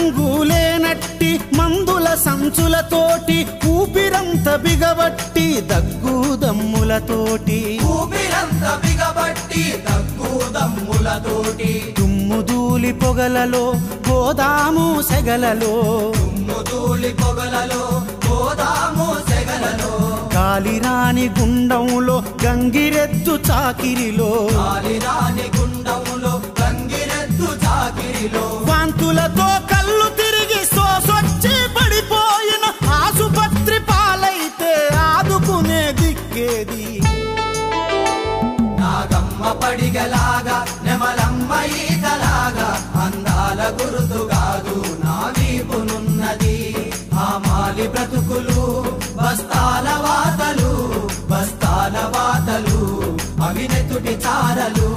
రంగులేనట్టి మందుల సంచులతోటి ఊపిరంత బిగబట్టి దగ్గుదమ్ములతోటి దుమ్ముదూలి పొగలలో గోదాము సెగలలో కాలిరాని గుండంలో గంగిరెద్దు చాకిరిలో వాంతులతో కళ్ళు తిరిగి సోసొచ్చి పడిపోయిన ఆసుపత్రి పాలైతే ఆదుకునే దిక్కేది నాగమ్మ పడిగలాగా నెమలమ్మ ఈతలాగా అందాల గుర్తుగాదు నా వీపునున్నది ఆ మాలి బ్రతుకులు బస్తాల వాతలు అవినెతుటి చారలు